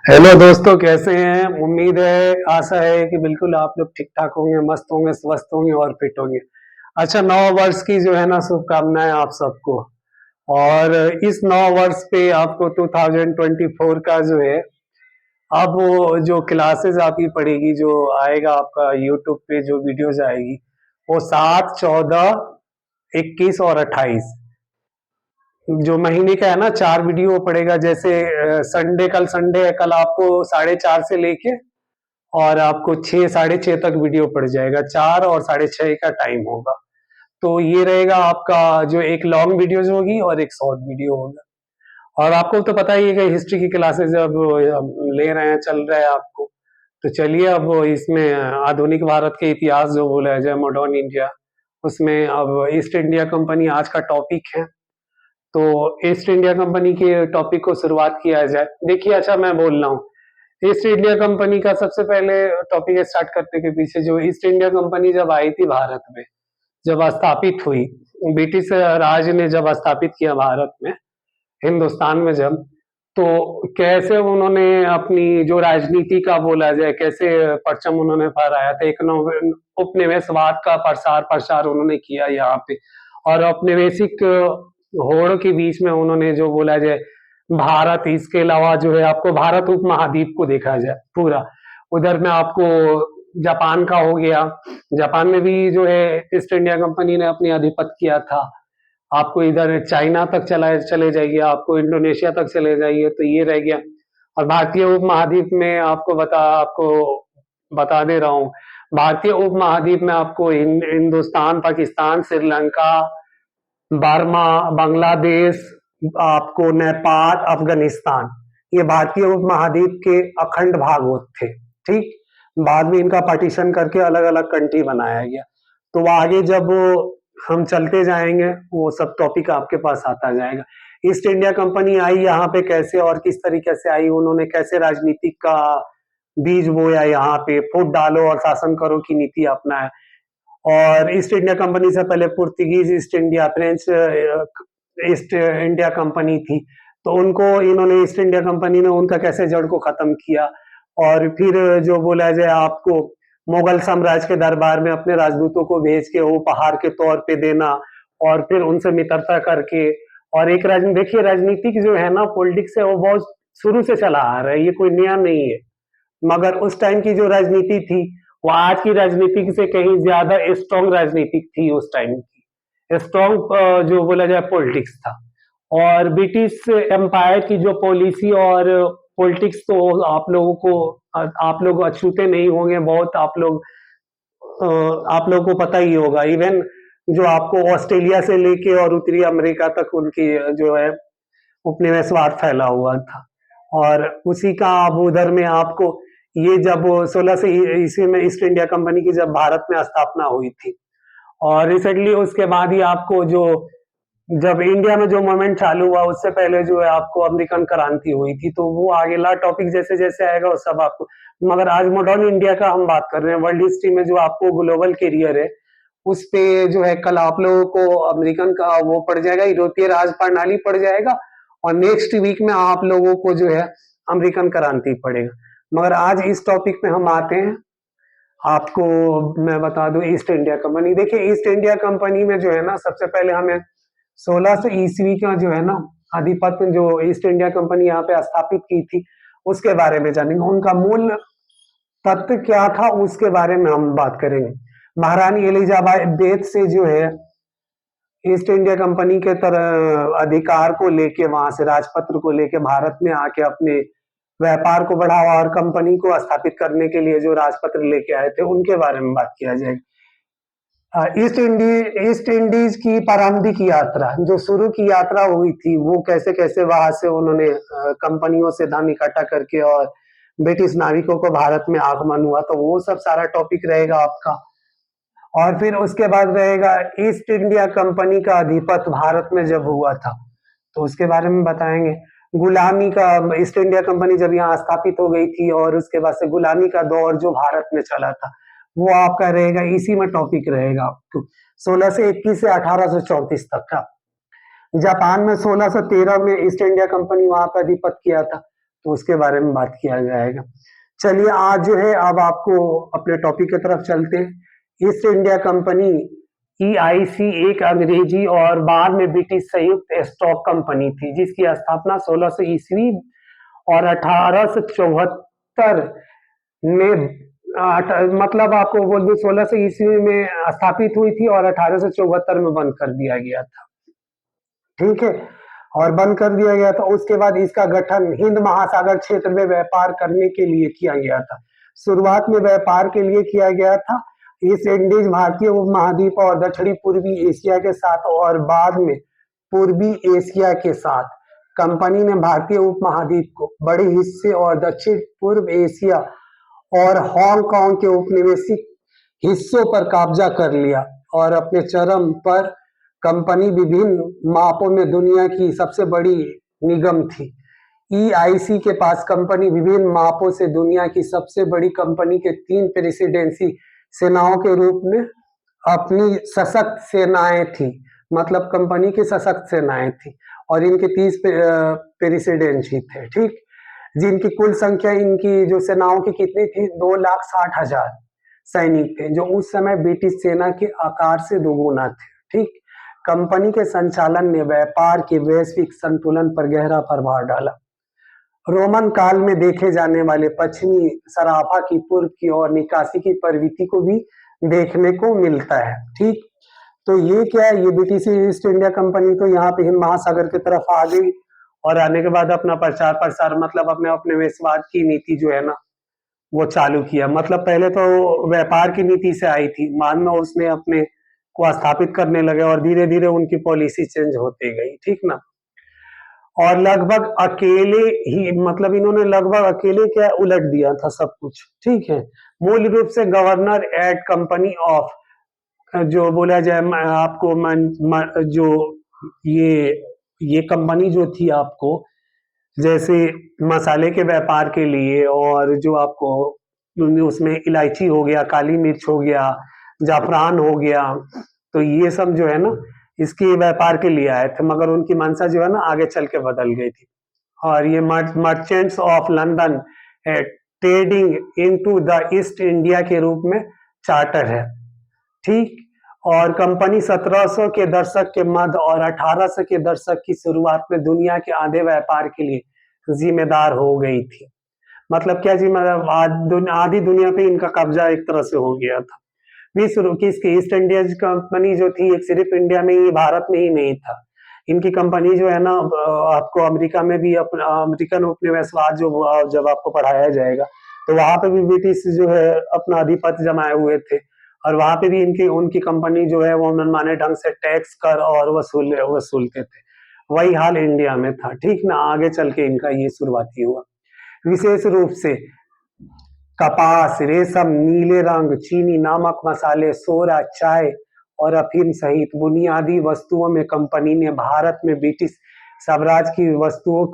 Hello दोस्तों, कैसे हैं? उम्मीद है, आशा है कि बिल्कुल आप लोग ठीक ठाक होंगे, मस्त होंगे, स्वस्थ होंगे और फिट होंगे। अच्छा, नव वर्ष की जो है ना शुभकामनाएं आप सबको। और इस नव वर्ष पे आपको 2024 का जो है, अब वो जो क्लासेस आपकी पड़ेगी, जो आएगा आपका यूट्यूब पे जो वीडियोज आएगी, वो 7, 14, 21 और 28 जो महीने का है ना, 4 वीडियो पड़ेगा। जैसे संडे, कल संडे है, कल आपको 4:30 से लेके और आपको 6, 6:30 तक वीडियो पड़ जाएगा। 4 और 6:30 का टाइम होगा। तो ये रहेगा आपका, जो एक लॉन्ग वीडियोज होगी और एक शॉर्ट वीडियो होगा। और आपको तो पता ही है कि हिस्ट्री की क्लासेस अब ले रहे हैं, चल रहा है आपको। तो चलिए, अब इसमें आधुनिक भारत के इतिहास जो बोला जाए, मॉडर्न इंडिया, उसमें अब ईस्ट इंडिया कंपनी आज का टॉपिक है। तो ईस्ट इंडिया कंपनी के टॉपिक को शुरुआत किया जाए। देखिए, अच्छा मैं बोल रहा हूँ, ईस्ट इंडिया कंपनी का सबसे पहले टॉपिक स्टार्ट करने के पीछे, जो ईस्ट इंडिया कंपनी जब आई थी भारत में, जब स्थापित हुई, ब्रिटिश राज ने जब स्थापित किया भारत में, हिंदुस्तान में जब, तो कैसे उन्होंने अपनी जो राजनीति का बोला जाए, कैसे परचम उन्होंने फहराया था, उपनिवेशवाद का प्रसार प्रसार उन्होंने किया यहाँ पे। और औपनिवेशिक होड़ के बीच में उन्होंने जो बोला जाए, भारत, इसके अलावा जो है आपको भारत उपमहाद्वीप को देखा जाए पूरा, उधर में आपको जापान का हो गया। जापान में भी जो है ईस्ट इंडिया कंपनी ने अपनी आधिपत्य किया था। आपको इधर चाइना तक चले जाइए, आपको इंडोनेशिया तक चले जाइए, तो ये रह गया। और भारतीय उपमहाद्वीप में आपको बता दे रहा हूँ, भारतीय उपमहाद्वीप में आपको हिंदुस्तान, पाकिस्तान, श्रीलंका, बर्मा, बांग्लादेश, आपको नेपाल, अफगानिस्तान, ये भारतीय उपमहाद्वीप के अखंड भाग होते थे। ठीक, बाद में इनका पार्टीशन करके अलग अलग कंट्री बनाया गया। तो वो आगे जब हम चलते जाएंगे, वो सब टॉपिक आपके पास आता जाएगा। ईस्ट इंडिया कंपनी आई यहाँ पे कैसे और किस तरीके से आई, उन्होंने कैसे राजनीतिक का बीज बोया, यहाँ पे फूट डालो और शासन करो की नीति अपनाया। और ईस्ट इंडिया कंपनी से पहले Portuguese east India, French east India company थी। तो उनको इन्होंने, ईस्ट इंडिया कंपनी ने उनका कैसे जड़ को खत्म किया। और फिर जो बोला जाए आपको, मुगल साम्राज्य के दरबार में अपने राजदूतों को भेज के उपहार के तौर पे देना, और फिर उनसे मित्रता करके। और एक देखिए, राजनीतिक जो है ना, पॉलिटिक्स है, वो बहुत शुरू से चला आ रहा है, ये कोई नया नहीं है। मगर उस टाइम की जो राजनीति थी, वो आज की राजनीति से कहीं ज्यादा स्ट्रॉन्ग राजनीति थी उस टाइम की। स्ट्रॉन्ग जो बोला जाए पॉलिटिक्स था। और ब्रिटिश एम्पायर की जो पॉलिसी और पॉलिटिक्स, तो आप लोग अछूते नहीं होंगे बहुत। आप लोगों को पता ही होगा। इवन जो आपको ऑस्ट्रेलिया से लेके और उत्तरी अमेरिका तक उनकी जो है उपनिवेशवाद फैला हुआ था। और उसी का अब उधर में आपको, ये जब 16 से ईस्वी में ईस्ट इंडिया कंपनी की जब भारत में स्थापना हुई थी, और रिसेंटली उसके बाद ही आपको जो, जब इंडिया में जो मूवमेंट चालू हुआ, उससे पहले जो है आपको अमेरिकन क्रांति हुई थी। तो वो अगला टॉपिक जैसे जैसे आएगा वो सब आपको। मगर आज मॉडर्न इंडिया का हम बात कर रहे हैं, वर्ल्ड हिस्ट्री में जो आपको ग्लोबल कैरियर है, उस पे जो है कल आप लोगों को अमेरिकन का वो पड़ जाएगा, यूरोपीय राज प्रणाली पड़ जाएगा। और नेक्स्ट वीक में आप लोगों को जो है अमेरिकन क्रांति पड़ेगा। मगर आज इस टॉपिक पे हम आते हैं। आपको मैं बता दूं, ईस्ट इंडिया कंपनी, देखिए ईस्ट इंडिया कंपनी में जो है ना, सबसे पहले हमें 1600 ईस्वी का जो है ना आधिपत्य, जो ईस्ट इंडिया कंपनी यहाँ पे स्थापित की थी, उसके बारे में जानेंगे। उनका मूल तत्व क्या था, उसके बारे में हम बात करेंगे। महारानी एलिजाबेथ से जो है ईस्ट इंडिया कंपनी के तरह अधिकार को लेके, वहां से राजपत्र को लेके भारत में आके अपने व्यापार को बढ़ावा और कंपनी को स्थापित करने के लिए जो राजपत्र लेके आए थे, उनके बारे में बात किया जाएगी। ईस्ट इंडीज की प्रारंभिक यात्रा, जो शुरू की यात्रा हुई थी, वो कैसे कैसे वहां से उन्होंने कंपनियों से धन इकट्ठा करके और ब्रिटिश नाविकों को भारत में आगमन हुआ, तो वो सब सारा टॉपिक रहेगा आपका। और फिर उसके बाद रहेगा ईस्ट इंडिया कंपनी का अधिपत्य भारत में जब हुआ था, तो उसके बारे में बताएंगे। गुलामी का, ईस्ट इंडिया कंपनी जब यहाँ स्थापित हो गई थी, और उसके बाद से गुलामी का दौर जो भारत में चला था, वो आपका रहेगा, इसी में टॉपिक रहेगा आपको। 1621 से 1834 तक का। जापान में 1613 में ईस्ट इंडिया कंपनी वहां पर अधिपत्य किया था। तो उसके बारे में बात किया जाएगा। चलिए आज जो है अब आपको अपने टॉपिक की तरफ चलते हैं। ईस्ट इंडिया कंपनी EIC एक अंग्रेजी और बाद में ब्रिटिश संयुक्त स्टॉक कंपनी थी जिसकी स्थापना 1600 ईस्वी और 1874 में मतलब आपको बोल दूं 1600 ईस्वी में स्थापित हुई थी और 1874 में बंद कर दिया गया था। ठीक है, और बंद कर दिया गया था। उसके बाद इसका गठन हिंद महासागर क्षेत्र में व्यापार करने के लिए किया गया था। शुरुआत में व्यापार के लिए किया गया था ईस्ट इंडीज भारतीय उपमहाद्वीप और दक्षिणी पूर्वी एशिया के साथ, और बाद में पूर्वी एशिया के साथ। कंपनी ने भारतीय उपमहाद्वीप को बड़े हिस्से और दक्षिण पूर्व एशिया और हांगकांग के उपनिवेशिक हिस्सों पर कब्जा कर लिया और अपने चरम पर कंपनी विभिन्न मापों में दुनिया की सबसे बड़ी निगम थी। EIC के पास कंपनी विभिन्न मापों से दुनिया की सबसे बड़ी कंपनी के 3 प्रेसिडेंसी सेनाओं के रूप में अपनी सशक्त सेनाएं थी। मतलब कंपनी की सशक्त सेनाएं थी और इनके 30 प्रेसिडेंसी थे। ठीक, जिनकी कुल संख्या इनकी जो सेनाओं की कितनी थी, 2,60,000 सैनिक थे, जो उस समय ब्रिटिश सेना के आकार से दोगुना थे। ठीक, कंपनी के संचालन ने व्यापार के वैश्विक संतुलन पर गहरा प्रभाव डाला। रोमन काल में देखे जाने वाले पश्चिमी सराफा की पूर्व की और निकासी की प्रवृत्ति को भी देखने को मिलता है। ठीक, तो ये क्या है, ये ब्रिटिश ईस्ट इंडिया कंपनी तो यहाँ पे हिंद महासागर की तरफ आ गई और आने के बाद अपना प्रचार प्रसार मतलब अपने उपनिवेशवाद की नीति जो है ना वो चालू किया। मतलब पहले तो व्यापार की नीति से आई थी, बाद में उसने अपने को स्थापित करने लगे और धीरे धीरे उनकी पॉलिसी चेंज होती गई। ठीक ना, और लगभग अकेले ही मतलब इन्होंने लगभग अकेले क्या उलट दिया था सब कुछ। ठीक है, मूल रूप से गवर्नर एट कंपनी ऑफ जो बोला जाए आपको जो ये कंपनी जो थी आपको जैसे मसाले के व्यापार के लिए, और जो आपको उसमें इलायची हो गया, काली मिर्च हो गया, जाफरान हो गया, तो ये सब जो है ना इसके व्यापार के लिए आए थे, मगर उनकी मंशा जो है ना आगे चल के बदल गई थी। और ये merchants of London trading into the east India के रूप में चार्टर है। ठीक, और कंपनी 1700 के दशक के मध्य और 1800 के दशक की शुरुआत में दुनिया के आधे व्यापार के लिए जिम्मेदार हो गई थी। मतलब क्या जिम्मेदार, आधी दुनिया पे इनका कब्जा एक तरह से हो गया था। विश्व की इसकी ईस्ट इंडिया कंपनी जो थी एक सिर्फ इंडिया में ही, भारत में ही नहीं था। इनकी कंपनी जो है ना आपको अमेरिका में भी अमेरिकन उपनिवेशवाद जो जब आपको पढ़ाया जाएगा तो वहां पे भी ब्रिटिश जो है अपना आधिपत्य जमाए हुए थे और वहां पे भी उनकी कंपनी जो है वो मनमाने ढंग से टैक्स कर और वसूलते थे। वही हाल इंडिया में था। ठीक ना, आगे चल के इनका ये शुरुआती हुआ। विशेष रूप से कपास, रेशम, नीले रंग, चीनी, नमक, मसाले, सोडा, चाय और अफीम सहित बुनियादी वस्तुओं में कंपनी ने भारत में ब्रिटिश साम्राज्य की वस्तुओं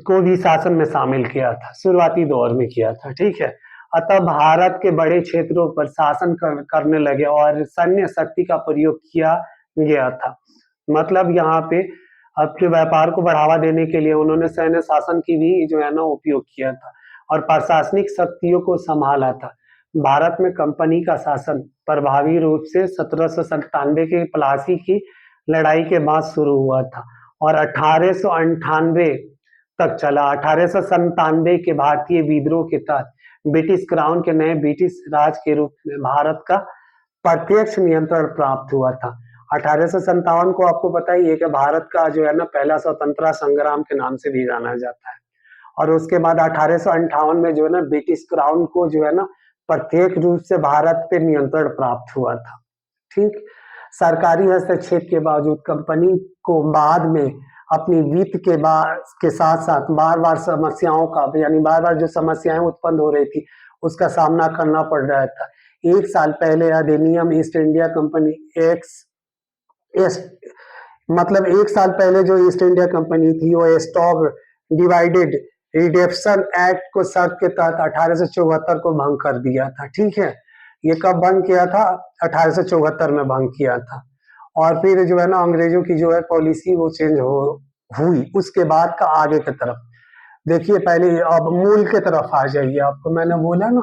को भी शासन में शामिल किया था, शुरुआती दौर में किया था। ठीक है, अतः भारत के बड़े क्षेत्रों पर शासन करने लगे और सैन्य शक्ति का प्रयोग किया गया था। मतलब यहाँ पे अपने व्यापार को बढ़ावा देने के लिए उन्होंने सैन्य शासन की भी जो है ना उपयोग किया था और प्रशासनिक शक्तियों को संभाला था। भारत में कंपनी का शासन प्रभावी रूप से 1797 के प्लासी की लड़ाई के बाद शुरू हुआ था और 1898 तक चला। 1897 के भारतीय विद्रोह के तहत ब्रिटिश क्राउन के नए ब्रिटिश राज के रूप में भारत का प्रत्यक्ष नियंत्रण प्राप्त हुआ था। 1857 को आपको पता ही है कि भारत का जो है ना पहला स्वतंत्रता संग्राम के नाम से भी जाना जाता है। और उसके बाद 1858 में जो है ना ब्रिटिश क्राउन को जो है ना प्रत्येक रूप से भारत पे नियंत्रण प्राप्त हुआ था। ठीक, सरकारी हस्तक्षेप के बावजूद कंपनी को बाद में अपनी वित्त के साथ साथ बार बार समस्याओं का यानी बार बार जो समस्याएं उत्पन्न हो रही थी उसका सामना करना पड़ रहा था। एक साल पहले अधिनियम ईस्ट इंडिया कंपनी मतलब एक साल पहले जो ईस्ट इंडिया कंपनी थी वो स्टॉक डिवाइडेड रिडेप्शन एक्ट को शर्त के तहत 1874 को भंग कर दिया था। ठीक है, ये कब भंग किया था? 1874 में भंग किया था। और फिर जो है ना अंग्रेजों की जो है पॉलिसी वो चेंज हुई उसके बाद का आगे की तरफ। देखिए पहले अब मूल के तरफ आ जाइए। आपको मैंने बोला ना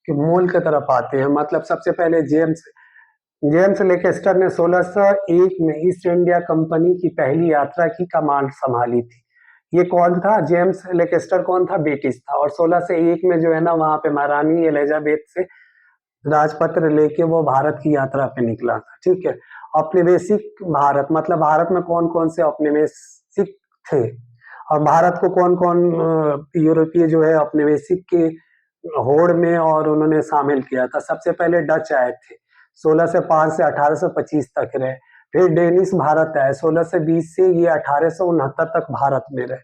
कि मूल के तरफ आते हैं। मतलब सबसे पहले जेम्स जेम्स लेकेस्टर ने 1601 में ईस्ट इंडिया कंपनी की पहली यात्रा की कमान संभाली थी। ये कौन था? जेम्स लेकेस्टर कौन था? ब्रिटिश था। और 1601 में जो है ना वहां पे महारानी एलिजाबेथ से राजपत्र लेके वो भारत की यात्रा पे निकला था। ठीक है। औपनिवेशिक भारत मतलब भारत में कौन कौन से औपनिवेशिक थे और भारत को कौन कौन यूरोपीय जो है औपनिवेशिक के होड़ में और उन्होंने शामिल किया था। सबसे पहले डच आए थे 1605 से 1825 तक रहे। फिर डेनिश भारत आए 1620 से ये 1869 तक भारत में रहे।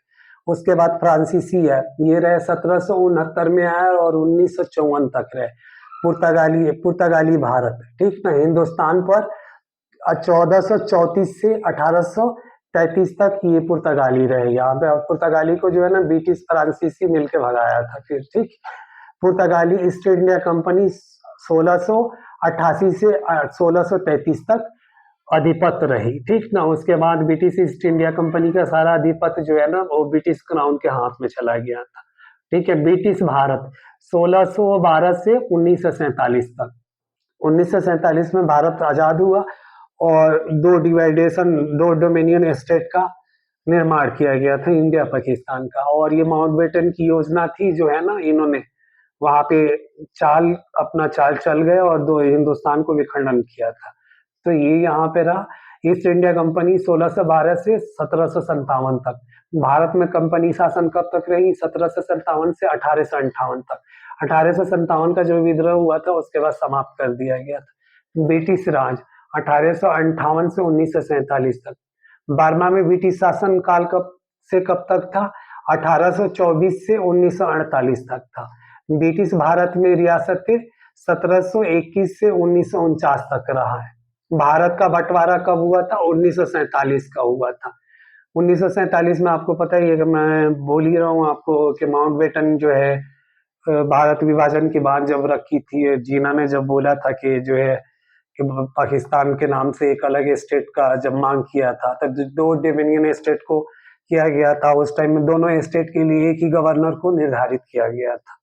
उसके बाद फ्रांसीसी है, ये रहे 1769 में आए और 1954 तक रहे। पुर्तगाली पुर्तगाली भारत, ठीक ना, हिंदुस्तान पर 1434 से 1833 तक ये पुर्तगाली रहे यहाँ पे। और पुर्तगाली को जो है ना ब्रिटिश फ्रांसीसी मिलके भगाया था फिर। ठीक। पुर्तगाली ईस्ट इंडिया कंपनी 1688 से 1633 तक अधिपत्य रही। ठीक ना। उसके बाद ब्रिटिश ईस्ट इंडिया कंपनी का सारा अधिपत्य जो है ना वो ब्रिटिश क्राउन के हाथ में चला गया था। ठीक है। ब्रिटिश भारत 1612 से 1947 तक। 1947 में भारत आजाद हुआ और दो डोमिनियन स्टेट का निर्माण किया गया था, इंडिया पाकिस्तान का। और ये माउंटबेटन की योजना थी जो है ना, इन्होंने वहां पे अपना चाल चल गए और दो हिंदुस्तान को विखंडन किया था। तो ये यहाँ पे रहा। ईस्ट इंडिया कंपनी 1612 से 1757 तक। भारत में कंपनी शासन कब तक रही? 1757 से 1858 तक। 1857 का जो विद्रोह हुआ था उसके बाद समाप्त कर दिया गया था। ब्रिटिश राज 1858 से 1947 तक। बर्मा में ब्रिटिश शासन काल कब से कब तक था? 1824 से 1948 तक था। ब्रिटिश भारत में रियासतें 1721 से 1949 तक रहा है। भारत का बंटवारा कब हुआ था? 1947 का हुआ था। 1947 में आपको पता ही है कि मैं बोल ही रहा हूँ आपको कि माउंटबेटन जो है भारत विभाजन की बात जब रखी थी, जीना ने जब बोला था कि जो है कि पाकिस्तान के नाम से एक अलग स्टेट का जब मांग किया था तब दो डोमिनियन स्टेट को किया गया था। उस टाइम में दोनों स्टेट के लिए एक ही गवर्नर को निर्धारित किया गया था।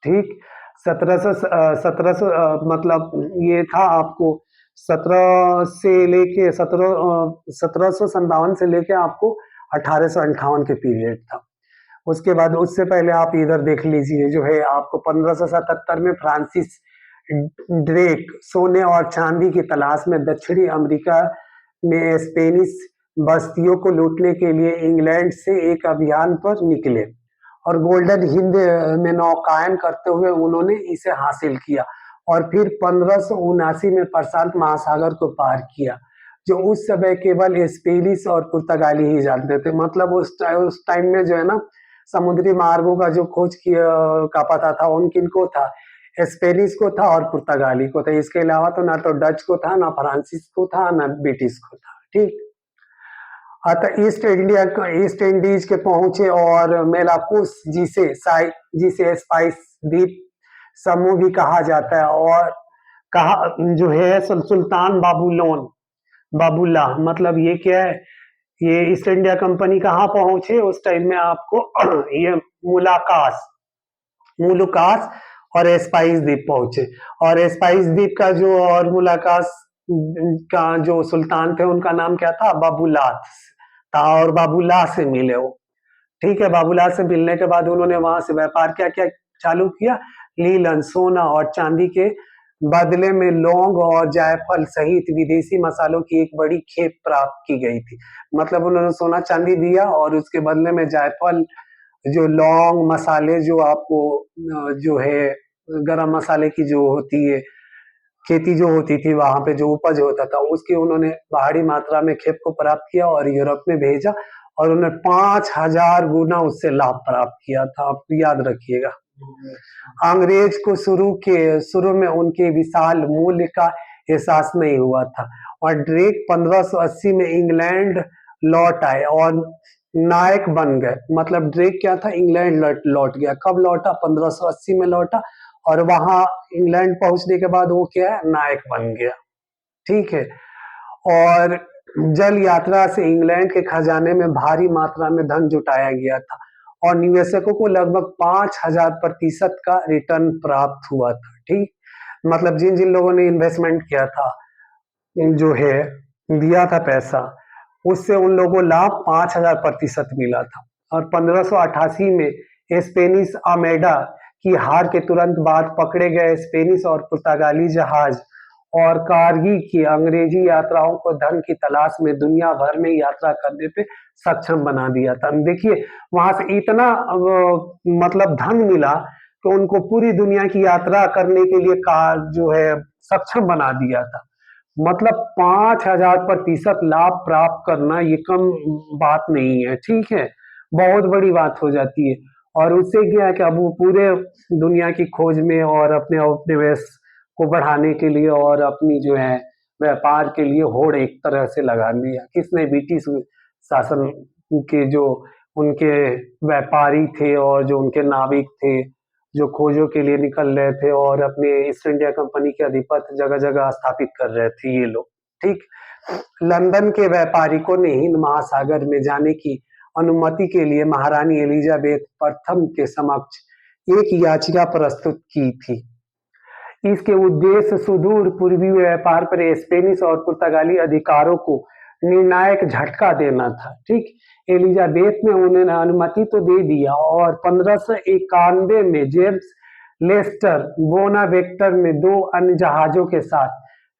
ठीक। 1700 मतलब ये था आपको 1757 से लेके आपको 1858 के पीरियड था। उसके बाद उससे पहले आप इधर देख लीजिए जो है आपको 1577 में फ्रांसिस ड्रेक सोने और चांदी की तलाश में दक्षिणी अमेरिका में स्पेनिश बस्तियों को लूटने के लिए इंग्लैंड से एक अभियान पर निकले और गोल्डन हिंद में नौकायन करते हुए उन्होंने इसे हासिल किया और फिर 1579 में प्रशांत महासागर को पार किया, जो उस समय केवल स्पेनिश और पुर्तगाली ही जानते थे। मतलब उस टाइम में जो है ना समुद्री मार्गों का जो खोज किया का पता था उन किन को था? स्पेनिश को था और पुर्तगाली को था। इसके अलावा तो ना तो डच को था, ना फ्रांसिस को था, ना ब्रिटिश को था। ठीक। अतः ईस्ट इंडीज के पहुंचे और मेलाकुस जिसे स्पाइस द्वीप समूह भी कहा जाता है और कहा जो है सुल्तान बाबुल्ला मतलब ये क्या है? ये ईस्ट इंडिया कंपनी कहाँ पहुंचे उस टाइम में आपको ये मुलुकास और स्पाइस द्वीप पहुंचे। और स्पाइस द्वीप का जो और मुलाकास का जो सुल्तान थे उनका नाम क्या था? बाबूलास था। और बाबूला से मिले वो। ठीक है। बाबूला से मिलने के बाद उन्होंने वहां से व्यापार क्या क्या चालू किया? लीलन, सोना और चांदी के बदले में लौंग और जायफल सहित विदेशी मसालों की एक बड़ी खेप प्राप्त की गई थी। मतलब उन्होंने सोना चांदी दिया और उसके बदले में जायफल, जो लौंग, मसाले जो आपको जो है गरम मसाले की जो होती है खेती जो होती थी वहां पे जो उपज होता था उसकी उन्होंने भारी मात्रा में खेप को प्राप्त किया और यूरोप में भेजा और उन्होंने 5000 गुना उससे लाभ प्राप्त किया था। आप याद रखिएगा। अंग्रेज को शुरू में उनके विशाल मूल्य का एहसास नहीं हुआ था और ड्रेक 1580 में इंग्लैंड लौट आए और नायक बन गए। मतलब ड्रेक क्या था? इंग्लैंड लौट गया। कब लौटा? 1580 में लौटा और वहां इंग्लैंड पहुंचने के बाद वो क्या है? नायक बन गया। ठीक है। और जल यात्रा से इंग्लैंड के खजाने में भारी मात्रा में धन जुटाया गया था और निवेशकों को लगभग 5000% का रिटर्न प्राप्त हुआ था। ठीक, मतलब जिन जिन लोगों ने इन्वेस्टमेंट किया था, जो है दिया था पैसा, उससे उन लोगों को लाभ 5000% मिला था। और 1588 में स्पेनिश आमेडा की हार के तुरंत बाद पकड़े गए स्पेनिश और पुर्तगाली जहाज और कारगी की अंग्रेजी यात्राओं को धन की तलाश में दुनिया भर में यात्रा करने पे सक्षम बना दिया था। देखिए वहां से इतना मतलब धन मिला कि उनको पूरी दुनिया की यात्रा करने के लिए कार जो है सक्षम बना दिया था। मतलब 5000% लाभ प्राप्त करना ये कम बात नहीं है। ठीक है, बहुत बड़ी बात हो जाती है। और उससे क्या है कि अब वो पूरे दुनिया की खोज में और अपने उपनिवेश को बढ़ाने के लिए और अपनी जो है व्यापार के लिए होड़ एक तरह से लगा दिया। किसने? ब्रिटिश शासन के जो उनके व्यापारी थे और जो उनके नाविक थे, जो खोजों के लिए निकल रहे थे और अपने ईस्ट इंडिया कंपनी के अधिपति जगह जगह स्थापित कर रहे थे ये लोग। ठीक, लंदन के व्यापारिकों ने हिंद महासागर में जाने की अनुमति के लिए महारानी एलिजाबेथ प्रथम के समक्ष एक याचिका प्रस्तुत की थी। इसके उद्देश्य सुदूर पूर्वी व्यापार पर स्पेनिश और पुर्तगाली अधिकारों को निर्णायक झटका देना था। ठीक, एलिजाबेथ ने उन्हें अनुमति तो दे दिया और 1591 में जेम्स लेस्टर बोनावेक्टर ने 2 अन्य जहाजों के साथ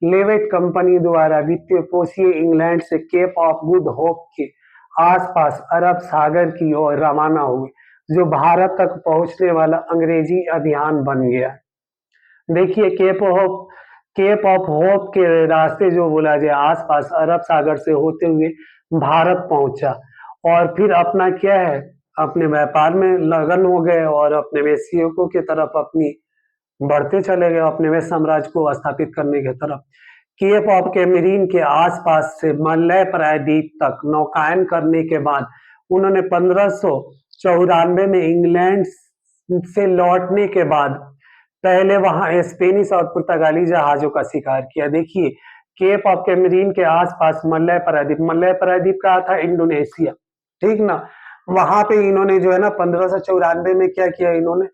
लेवेट कंपनी द्वारा वित्तीय पोषिए इंग्लैंड से केप ऑफ गुड होप के आसपास अरब सागर की ओर रवाना हुए, जो भारत तक पहुंचने वाला अंग्रेजी अभियान बन गया। देखिए केप ऑफ होप के रास्ते जो बोला जाए आसपास अरब सागर से होते हुए भारत पहुंचा और फिर अपना क्या है अपने व्यापार में लगन हो गए और अपने वेश्यों की तरफ अपनी बढ़ते चले गए, अपने वे साम्राज्य को स्थापित करने की तरफ। केप ऑफ कैमरीन के आसपास से मलय प्रायद्वीप तक नौकायन करने के बाद उन्होंने 1594 में इंग्लैंड से लौटने के बाद पहले वहां स्पेनिश और पुर्तगाली जहाजों का शिकार किया। देखिए केप ऑफ कैमरीन के आसपास मलय प्रायद्वीप का था इंडोनेशिया। ठीक ना, वहां पे इन्होंने जो है ना 1594 में क्या किया, इन्होंने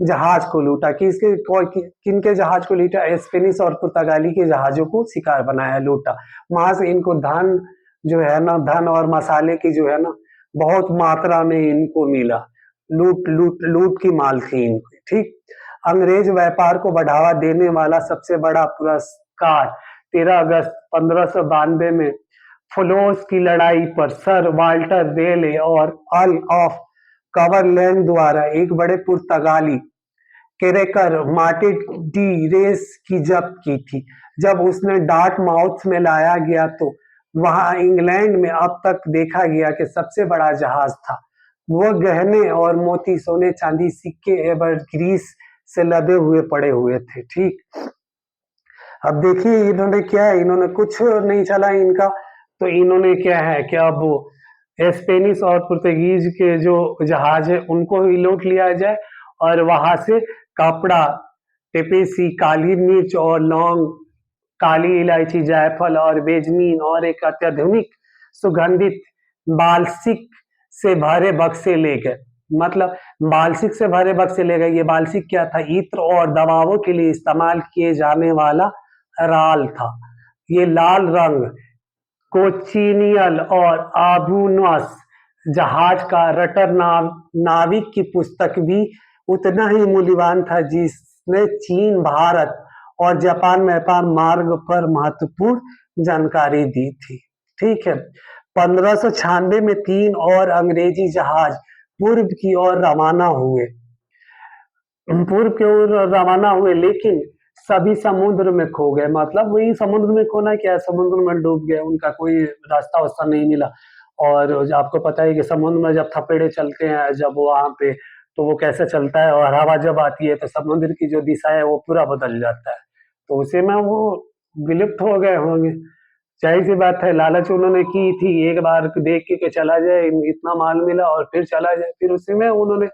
जहाज को लूटा। किनके जहाज को लूटा? स्पेनिश और पुर्तगाली के जहाजों को शिकार बनाया, लूटा। वहां से इनको धन जो है ना, धन और मसाले की जो है ना बहुत मात्रा में इनको मिला। लूट की माल थी इनकी। ठीक, अंग्रेज व्यापार को बढ़ावा देने वाला सबसे बड़ा पुरस्कार 13 अगस्त 1592 में फ्लोस की लड़ाई पर सर वाल्टर रेले और अर्ल ऑफ कवरलैंड द्वारा एक बड़े पुर्तगाली कैरेकर मार्टिन डी रेस की जब्त की थी। जब उसने डार्टमाउथ में लाया गया तो वहां इंग्लैंड में अब तक देखा गया कि सबसे बड़ा जहाज था। वह गहने और मोती, सोने, चांदी, सिक्के एवं ग्रीस से लदे हुए पड़े हुए थे। ठीक, अब देखिए इन्होंने क्या है, इन्होंने कुछ नहीं चला इनका, तो इन्होंने क्या है कि अब स्पेनिश और पुर्तगीज के जो जहाज है उनको ही लूट लिया जाए और वहां से कपड़ा, टेपेसी, काली मिर्च और लौंग, काली इलायची, जायफल और बेजमीन और एक अत्याधुनिक सुगंधित बाल्सिक से भरे बक्से ले गए। मतलब बाल्सिक से भरे बक्से ले गए। ये बाल्सिक क्या था? इत्र और दवाओं के लिए इस्तेमाल किए जाने वाला राल था। ये लाल रंग कोचिनियल और आबूनस जहाज का रटर नाविक की पुस्तक भी उतना ही मूल्यवान था, जिसने चीन, भारत और जापान व्यापार मार्ग पर महत्वपूर्ण जानकारी दी थी। ठीक है, 1596 में 3 और अंग्रेजी जहाज पूर्व की ओर रवाना हुए, लेकिन सभी समुद्र में खो गए। मतलब वही समुद्र में खोना क्या, समुद्र में डूब गए, उनका कोई रास्ता वास्ता नहीं मिला। और आपको पता है कि समुद्र में जब थपेड़े चलते हैं जब वहां पे, तो वो कैसे चलता है और हवा जब आती है तो समुद्र की जो दिशा है वो पूरा बदल जाता है, तो उसी में वो विलुप्त हो गए होंगे। जाहिर सी बात है, लालच उन्होंने की थी, एक बार देख के चला जाए, इतना माल मिला और फिर चला जाए, फिर उसी में उन्होंने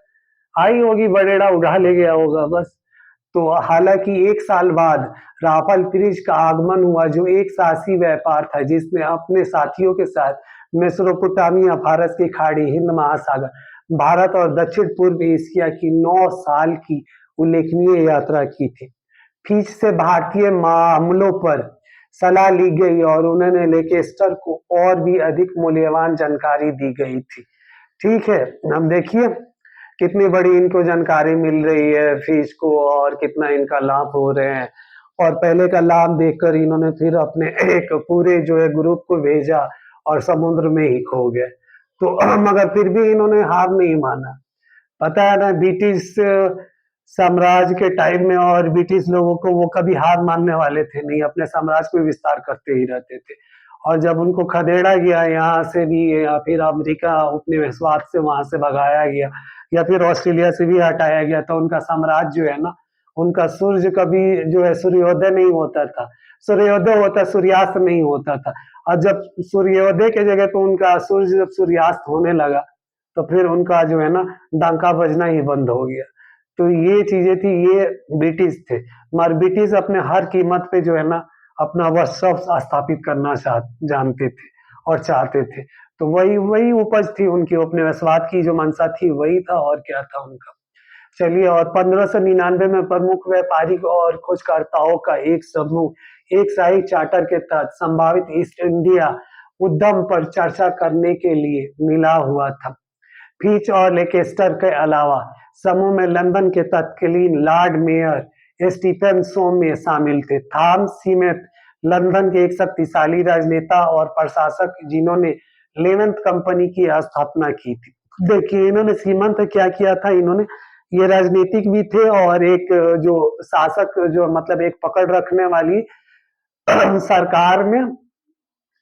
आई होगी बड़ेड़ा उड़ा ले गया होगा बस। तो हालांकि 1 साल बाद राफल ब्रिज का आगमन हुआ, जो एक साहसी व्यापार था जिसने अपने साथियों के साथ मेसोपोटामिया, फारस की खाड़ी, हिंद महासागर, भारत और दक्षिण पूर्व एशिया की 9 साल की उल्लेखनीय यात्रा की थी। फीच से भारतीय मामलों पर सलाह ली गई और उन्होंने लेकेस्टर को और भी अधिक मूल्यवान जानकारी दी गई थी। ठीक है, अब देखिए कितनी बड़ी इनको जानकारी मिल रही है फीस को और कितना इनका लाभ हो रहे हैं। और पहले का लाभ देखकर इन्होंने फिर अपने एक पूरे जो है ग्रुप को भेजा और समुद्र में ही खो गए। तो मगर फिर भी इन्होंने हार नहीं माना। पता है ना, ब्रिटिश साम्राज्य के टाइम में और ब्रिटिश लोगों को वो कभी हार मानने वाले थे नहीं, अपने साम्राज्य को विस्तार करते ही रहते थे। और जब उनको खदेड़ा गया यहाँ से भी या फिर अमेरिका उपनिवेशवाद से वहां से भगाया गया या फिर ऑस्ट्रेलिया से भी हटाया गया, तो उनका साम्राज्य जो है ना, उनका सूर्य कभी जो है सूर्योदय नहीं होता था, सूर्योदय होता सूर्यास्त नहीं होता था। और जब सूर्योदय के जगह पे उनका सूर्य जब सूर्यास्त होने लगा तो फिर उनका जो है ना डंका बजना ही बंद हो गया। तो ये चीजें थी, ये ब्रिटिश थे। मगर ब्रिटिश अपने हर कीमत पे जो है ना अपना वर्चस्व स्थापित करना जानते थे और चाहते थे। तो वही वही उपज थी उनकी, उपनिवेशवाद की जो मंशा थी वही था और क्या था उनका। चलिए, और 1599 में प्रमुख व्यापारिक और खोजकर्ताओं का एक समूह एक शाही चार्टर के तहत संभावित ईस्ट इंडिया उद्यम पर चर्चा करने के लिए मिला हुआ था। फीच और लेकेस्टर के अलावा समूह में लंदन के तत्कालीन लॉर्ड मेयर स्टीफन सोमे शामिल थे। थॉमस सीमेंट लंदन के एक शक्तिशाली राजनेता और प्रशासक जिन्होंने लेवेंथ कंपनी की स्थापना की थी। देखिए इन्होंने सीमंत क्या किया था, इन्होंने ये राजनीतिक भी थे और एक जो शासक जो मतलब एक पकड़ रखने वाली सरकार में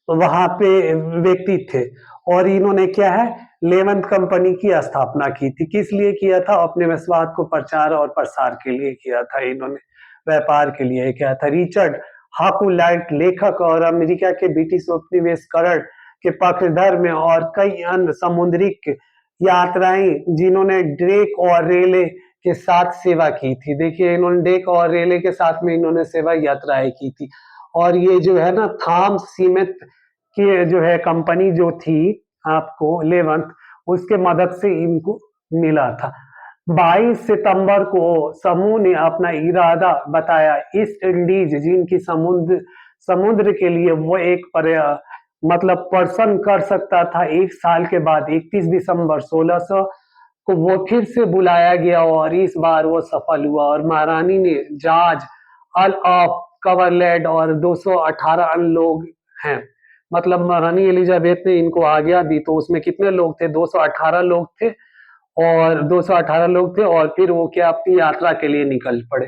वहां पे व्यक्ति थे। और इन्होंने क्या है, लेवेंथ कंपनी की स्थापना की थी। किस लिए किया था? अपने विश्वास को प्रचार और प्रसार के लिए किया था इन्होंने, व्यापार के लिए किया था। रिचर्ड हाकुलाइट लेखक और अमेरिका के ब्रिटिश उपनिवेशकरण के पक्षधर में और कई अन्य समुद्रिक यात्राएं जिन्होंने ड्रेक और रेले के साथ सेवा की थी। देखिए इन्होंने ड्रेक और रेले के साथ में इन्होंने सेवा यात्राएं की थी। और ये जो है ना थॉमस सीमेंट की जो है कंपनी जो थी आपको लेवेंथ, उसके मदद से इनको मिला था। 22 सितंबर को समूह ने अपना इरादा बताया ईस्ट इंडीज जिनकी समुद्र के लिए वो एक मतलब पर्सन कर सकता था। एक साल के बाद 31 दिसंबर 1600 को वो फिर से बुलाया गया और इस बार वो सफल हुआ और महारानी ने जॉर्ज अर्ल ऑफ कवरलैंड और 218 अन्य लोग हैं, मतलब महारानी एलिजाबेथ ने इनको आज्ञा दी। तो उसमें कितने लोग थे? 218 लोग थे और 218 लोग थे और फिर वो क्या अपनी यात्रा के लिए निकल पड़े।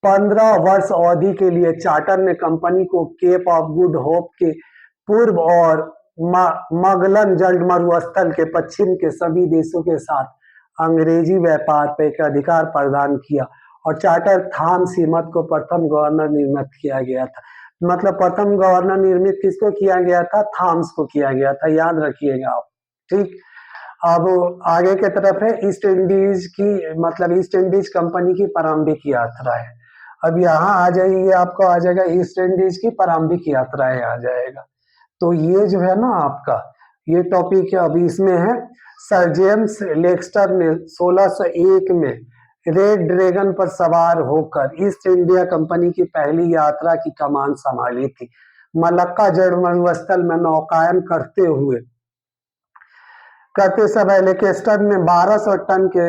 15 वर्ष अवधि के लिए चार्टर ने कंपनी को केप ऑफ गुड होप के पूर्व और मगलन जल मरुस्थल के पश्चिम के सभी देशों के साथ अंग्रेजी व्यापार पे एक अधिकार प्रदान किया। और चार्टर थॉमस सीमत को प्रथम गवर्नर निर्मित किया गया था। मतलब प्रथम गवर्नर निर्मित किसको किया गया था? थॉमस को किया गया था, याद रखिएगा आप। ठीक, अब आगे के तरफ है ईस्ट इंडीज की, मतलब ईस्ट इंडीज कंपनी की प्रारंभिक यात्रा है। अब यहाँ आ जाइए, आपको आ जाएगा ईस्ट इंडीज की प्रारंभिक यात्राएं आ जाएगा। तो ये जो है ना आपका ये टॉपिक है। अभी इसमें है सर जेम्स लेक्स्टर ने 1601 में रेड ड्रैगन पर सवार होकर ईस्ट इंडिया कंपनी की पहली यात्रा की कमान संभाली थी। मलक्का जल मरुस्थल में नौकायन करते समय लेकेस्टर ने 1200 टन के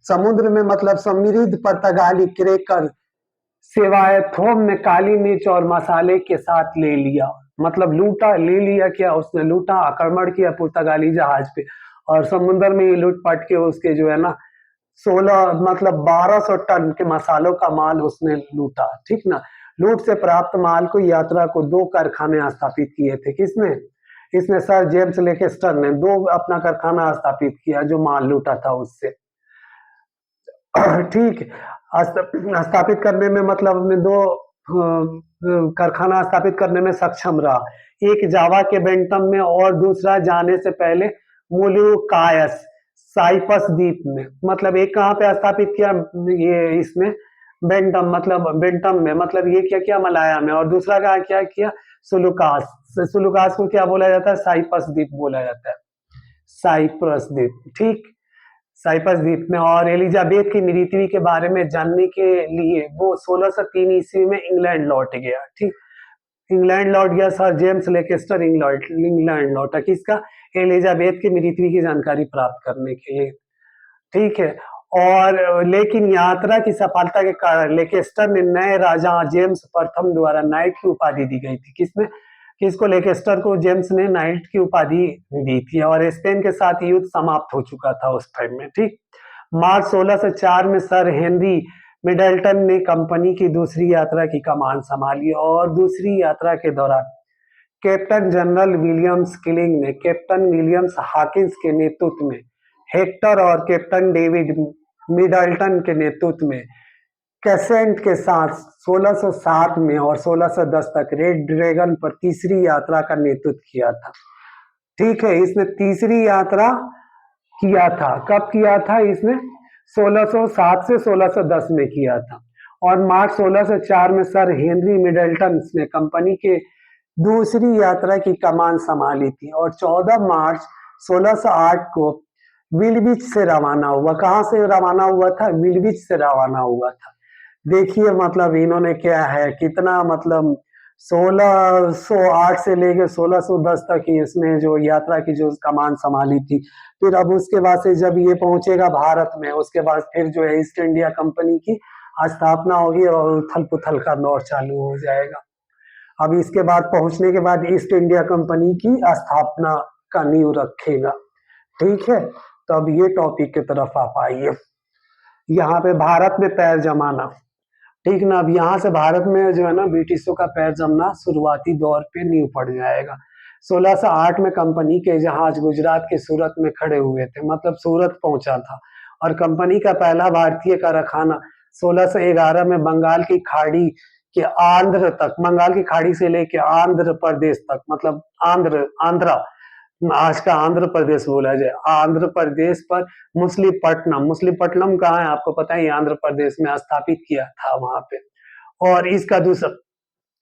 समुद्र में मतलब समृद्ध पुर्तगाली क्रैकर सिवाय थोम में काली मिर्च और मसाले के साथ ले लिया। मतलब लूटा, ले लिया क्या उसने? लूटा, आक्रमण किया पुर्तगाली जहाज पे और समुद्र में ही लूटपाट के उसके जो है ना 16 मतलब 1200 टन के मसालों का माल उसने लूटा। ठीक ना, लूट से प्राप्त माल को यात्रा को 2 कारखाने स्थापित किए थे। किसने? इसने सर जेम्स लेकेस्टर ने 2 अपना कारखाना स्थापित किया जो माल लूटा था उससे। ठीक, स्थापित करने में मतलब अपने 2 कारखाना स्थापित करने में सक्षम रहा। एक जावा के बेंटम में और दूसरा जाने से पहले मोलुकायस साइप्रस द्वीप में। मतलब एक कहाँ पे स्थापित किया? ये इसमें बेंटम, मतलब बेंटम में, मतलब ये क्या किया? मलाया में। और दूसरा क्या किया? सुलूकास। सुलूकास को क्या बोला जाता है? साइप्रस द्वीप बोला जाता है, साइप्रस द्वीप, ठीक, साइप्रस द्वीप में। और एलिजाबेथ की मृत्यु के बारे में जानने के लिए वो 1603 ईस्वी में इंग्लैंड लौट गया, ठीक, इंग्लैंड लौट गया। सर जेम्स लेकेस्टर इंग्लैंड लौटा, किसका? एलिजाबेथ की मृत्यु की जानकारी प्राप्त करने के लिए, ठीक है। और लेकिन यात्रा की सफलता के कारण लेकेस्टर ने नए राजा जेम्स प्रथम द्वारा नाइट की उपाधि दी गई थी। किसने, किसको? लेकेस्टर को जेम्स ने नाइट की उपाधि दी थी। और स्पेन के साथ युद्ध समाप्त हो चुका था उस टाइम में, ठीक। मार्च 1604 में सर हेनरी मिडल्टन ने कंपनी की दूसरी यात्रा की कमान संभाली और दूसरी यात्रा के दौरान कैप्टन जनरल विलियम्स किलिंग ने कैप्टन विलियम्स हॉकिंस के नेतृत्व में हेक्टर और कैप्टन डेविड मिडल्टन के नेतृत्व में कैसेंट के साथ 1607 में और 1610 तक रेड ड्रैगन पर तीसरी यात्रा का नेतृत्व किया था, ठीक है। इसने तीसरी यात्रा किया था, कब किया था इसने? 1607 से 1610 में किया था। और मार्च 1604 में सर हेनरी मिडल्टन ने कंपनी के दूसरी यात्रा की कमान संभाली थी और 14 मार्च 1608 को विलविच से रवाना हुआ। कहां से रवाना हुआ था? विलविच से रवाना हुआ था। देखिए मतलब इन्होंने क्या है, कितना मतलब 1608 से लेकर 1610 तक ही इसने जो यात्रा की जो कमान संभाली थी। फिर अब उसके बाद से जब ये पहुंचेगा भारत में, उसके बाद फिर जो है ईस्ट इंडिया कंपनी की स्थापना होगी और उथल पुथल का दौर चालू हो जाएगा। अब इसके बाद पहुंचने के बाद ईस्ट इंडिया कंपनी की स्थापना का नींव रखेगा, ठीक है। तो अब ये टॉपिक की तरफ आप आइए, यहाँ पे भारत में पैर जमाना, ठीक ना। अब यहाँ से भारत में जो है ना ब्रिटिशों का पैर जमना शुरुआती दौर पे नींव पड़ जाएगा। 1608 में कंपनी के जहाज गुजरात के सूरत में खड़े हुए थे, मतलब सूरत पहुंचा था। और कंपनी का पहला भारतीय कारखाना 1611 में बंगाल की खाड़ी के आंध्र तक, बंगाल की खाड़ी से लेके आंध्र प्रदेश तक, मतलब आंध्रा, आज का आंध्र प्रदेश बोला जाए, आंध्र प्रदेश पर मुस्लिपट्टनम कहाँ है आपको पता है? आंध्र प्रदेश में स्थापित किया था वहां पे। और इसका दूसरा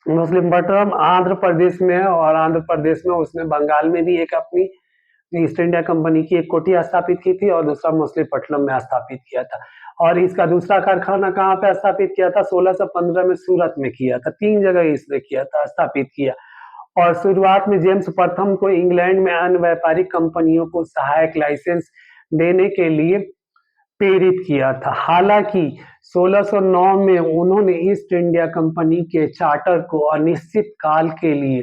मुस्लिपट्टनम आंध्र प्रदेश में है और आंध्र प्रदेश में उसने बंगाल में भी एक अपनी ईस्ट इंडिया कंपनी की एक कोठी स्थापित की थी और दूसरा मुस्लिपट्टनम में स्थापित किया था। और इसका दूसरा कारखाना कहाँ पे स्थापित किया था? 1615 में सूरत में किया था। 3 जगह इसने किया था, स्थापित किया। और शुरुआत में जेम्स प्रथम को इंग्लैंड में अन्य व्यापारिक कंपनियों को सहायक लाइसेंस देने के लिए प्रेरित किया था। हालांकि 1609 में उन्होंने ईस्ट इंडिया कंपनी के चार्टर को अनिश्चित काल के लिए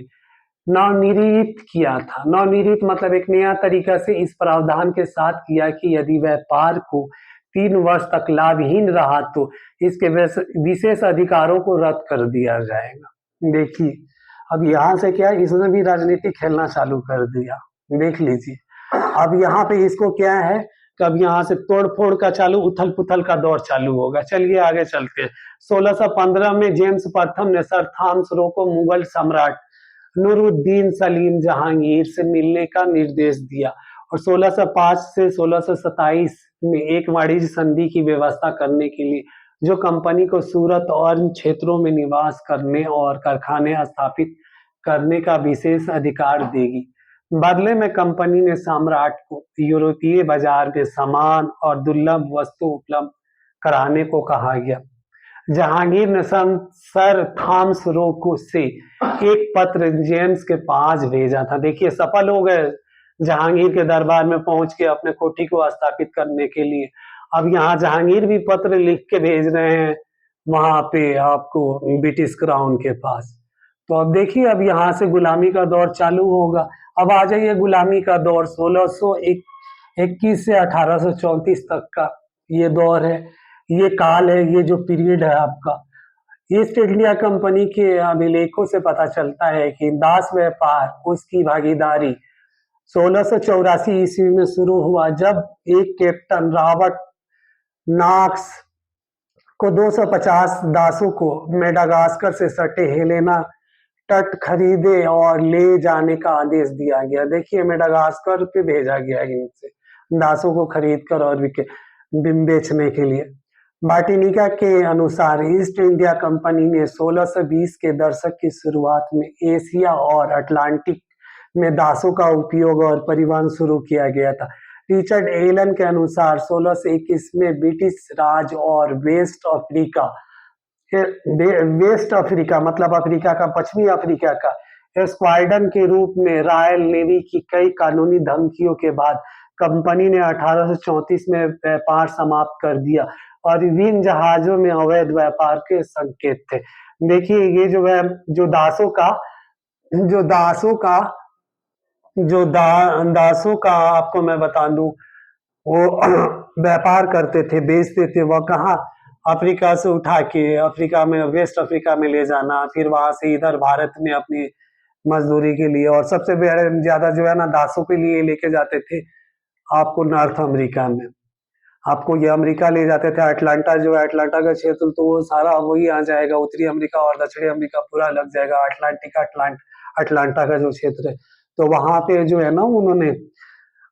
नवनिर्मित किया था। नवनिर्मित मतलब एक नया तरीका से इस प्रावधान के साथ किया कि यदि व्यापार को 3 वर्ष तक लाभहीन रहा तो इसके विशेष अधिकारों को रद्द कर दिया जाएगा। देखिए अब यहाँ से क्या, इसने भी राजनीति खेलना चालू कर दिया, देख लीजिए। अब यहाँ पे इसको क्या है कि अब यहाँ से तोड़ फोड़ का चालू, उथल पुथल का दौर चालू होगा। चलिए आगे चलते हैं। 1615 में जेम्स प्रथम ने सर थॉमस रो को मुगल सम्राट नूरुद्दीन सलीम जहांगीर से मिलने का निर्देश दिया और 1605 से 1627 में एक वाणिज्य संधि की व्यवस्था करने के लिए जो कंपनी को सूरत और क्षेत्रों में निवास करने और कारखाने स्थापित करने का विशेष अधिकार देगी। बदले में कंपनी ने सम्राट को यूरोपीय बाजार में सामान और दुर्लभ वस्तु उपलब्ध कराने को कहा गया। जहांगीर ने सर थॉमस रो से एक पत्र जेम्स के पास भेजा था। देखिए सफल हो गए जहांगीर के दरबार में पहुंच के अपने कोठी को स्थापित करने के लिए। अब यहाँ जहांगीर भी पत्र लिख के भेज रहे हैं वहां पे आपको ब्रिटिश क्राउन के पास। तो अब देखिए अब यहाँ से गुलामी का दौर चालू होगा। अब आ जाइए गुलामी का दौर 1621 से 1834 तक का ये दौर है, ये काल है, ये जो पीरियड है आपका। ईस्ट इंडिया कंपनी के अभिलेखों से पता चलता है कि दास व्यापार उसकी भागीदारी 1684 ईस्वी में शुरू हुआ जब एक कैप्टन रॉबर्ट नॉक्स को 250 दासों को मेडागास्कर से सटे हेलेना तट खरीदे और ले जाने का आदेश दिया गया। देखिए मेडागास्कर पे भेजा गया इनसे दासों को खरीद कर और बेचने के लिए। मार्टिनिका के अनुसार ईस्ट इंडिया कंपनी ने 1620 के दशक की शुरुआत में एशिया और अटलांटिक में दासों का उपयोग और परिवहन शुरू किया गया था। रिचर्ड एलन के अनुसार 1621 में ब्रिटिश राज और वेस्ट अफ्रीका मतलब अफ्रीका का, पश्चिमी अफ्रीका का स्क्वाड्रन के रूप में रॉयल नेवी की कई कानूनी धमकियों के बाद कंपनी ने 1834 में व्यापार समाप्त कर दिया और विभिन्न जहाजों में अवैध व्यापार के संकेत थे। देखिए ये जो है जो दासों का आपको मैं बता दूं, वो व्यापार करते थे, बेचते थे। वह कहाँ? अफ्रीका से उठा के अफ्रीका में, वेस्ट अफ्रीका में ले जाना, फिर वहां से इधर भारत में अपनी मजदूरी के लिए, और सबसे ज्यादा जो है ना दासों के लिए लेके जाते थे आपको नॉर्थ अमेरिका में। आपको ये अमेरिका ले जाते थे, अटलांटा जो है, अटलांटा का क्षेत्र तो वो सारा वही आ जाएगा, उत्तरी अमेरिका और दक्षिणी अमेरिका पूरा लग जाएगा, अटलांटा का जो क्षेत्र है। तो वहां पे जो है ना उन्होंने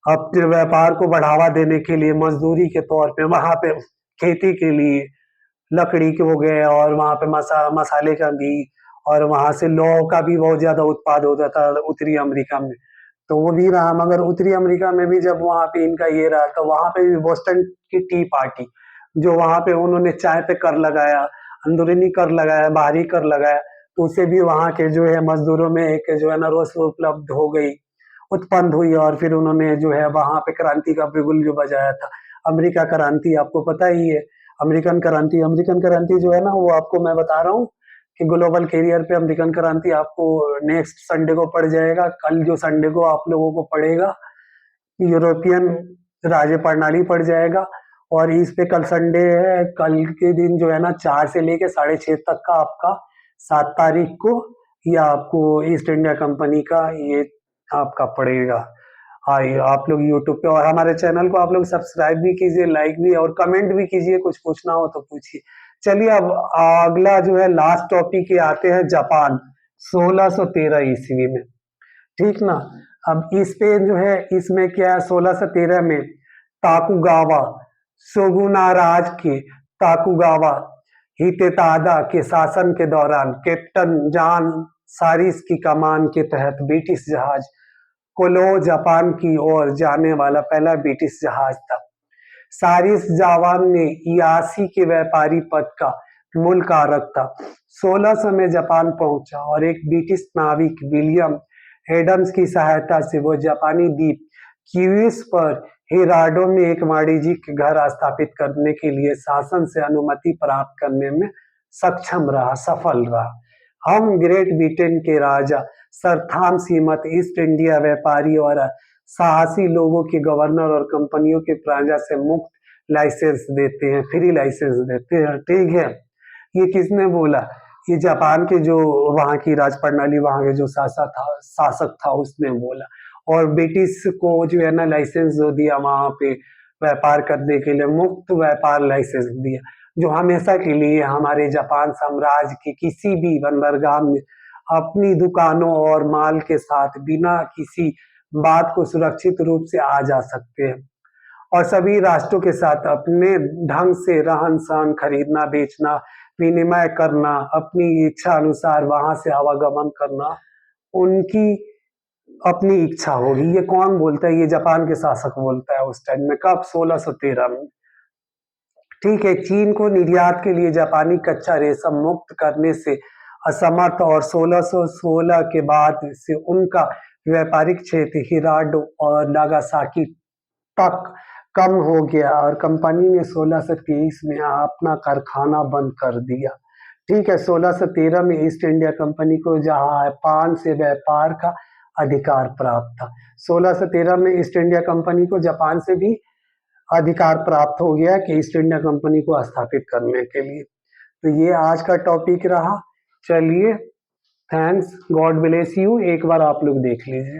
अपने व्यापार को बढ़ावा देने के लिए मजदूरी के तौर पे वहां पे खेती के लिए लकड़ी के हो गए, और वहां पे मसाले का भी, और वहां से लौह का भी बहुत ज्यादा उत्पाद होता था उत्तरी अमेरिका में। तो वो भी रहा, मगर उत्तरी अमेरिका में भी जब वहां पे इनका ये रहा तो वहां पे भी बोस्टन की टी पार्टी, जो वहां पे उन्होंने चाय पे कर लगाया, अंदरूनी कर लगाया, बाहरी कर लगाया, तो उसे भी वहां के जो है मजदूरों में एक जो है ना रोष उपलब्ध हो गई, उत्पन्न हुई, और फिर उन्होंने जो है वहां पे क्रांति का बिगुल जो बजाया था। अमेरिका क्रांति आपको पता ही है, अमेरिकन क्रांति जो है ना, वो आपको मैं बता रहा हूँ कि ग्लोबल कैरियर पे अमेरिकन क्रांति आपको नेक्स्ट संडे को पड़ जाएगा। कल जो संडे को आप लोगों को पड़ेगा यूरोपियन राज्य प्रणाली पड़ जाएगा, और इस पे कल संडे है, कल के दिन जो है ना 4 से लेके 6:30 तक का आपका 7 तारीख को या आपको ईस्ट इंडिया कंपनी का ये आपका पड़ेगा। आइए आप लोग यूट्यूब पे, और हमारे चैनल को आप लोग सब्सक्राइब भी कीजिए, लाइक भी, और कमेंट भी कीजिए, कुछ पूछना हो तो पूछिए। चलिए अब अगला जो है लास्ट टॉपिक ये आते हैं जापान 1613 ईस्वी में, ठीक ना। अब इस पे जो है इसमें क्या है, 1613 में ताकुगावा शोगुनाराज के ताकुगावा हितेतादा के शासन के दौरान कैप्टन जॉन सारिस की कमान के तहत ब्रिटिश जहाज कोलो जापान की ओर जाने वाला पहला ब्रिटिश जहाज था। सारिस जावान ने इयासी के व्यापारी पद का मूल कारक था। 1600 में जापान पहुंचा और एक ब्रिटिश नाविक विलियम एडम्स की सहायता से वो जापानी द्वीप क्यूइस पर हिराडो में एक वाणिज्यिक घर स्थापित करने के लिए शासन से अनुमति प्राप्त करने में सफल रहा। हम ग्रेट ब्रिटेन के राजा सर थॉमस सीमत ईस्ट इंडिया व्यापारी और साहसी लोगों के गवर्नर और कंपनियों के प्रजा से मुफ्त लाइसेंस देते हैं, फ्री लाइसेंस देते हैं, ठीक है। ये किसने बोला? ये जापान के जो वहां की राज प्रणाली, वहां के जो शासक था उसने बोला। और ब्रिटिश को जो है ना लाइसेंस जो दिया वहां पे व्यापार करने के लिए, मुफ्त व्यापार लाइसेंस दिया, जो हमेशा के लिए हमारे जापान साम्राज्य के किसी भी बंदरगाह में अपनी दुकानों और माल के साथ बिना किसी बात को सुरक्षित रूप से आ जा सकते हैं, और सभी राष्ट्रों के साथ अपने ढंग से रहन सहन, खरीदना बेचना, विनिमय करना, अपनी इच्छा अनुसार वहां से आवागमन करना उनकी अपनी इच्छा होगी। ये कौन बोलता है? ये जापान के शासक बोलता है उस टाइम में। कब? 1613 में, ठीक है। चीन को निर्यात के लिए जापानी कच्चा रेशम मुक्त करने से असमर्थ, और 1616 के बाद से उनका व्यापारिक क्षेत्र हिराडो और नागासाकी तक कम हो गया, और कंपनी ने 1623 में अपना कारखाना बंद कर दिया, ठीक है। 1613 में ईस्ट इंडिया कंपनी को जापान से व्यापार का अधिकार प्राप्त था। 1613 में ईस्ट इंडिया कंपनी को जापान से भी अधिकार प्राप्त हो गया कि ईस्ट इंडिया कंपनी को स्थापित करने के लिए। तो ये आज का टॉपिक रहा। चलिए, थैंक्स, गॉड ब्लेस यू। एक बार आप लोग देख लीजिए।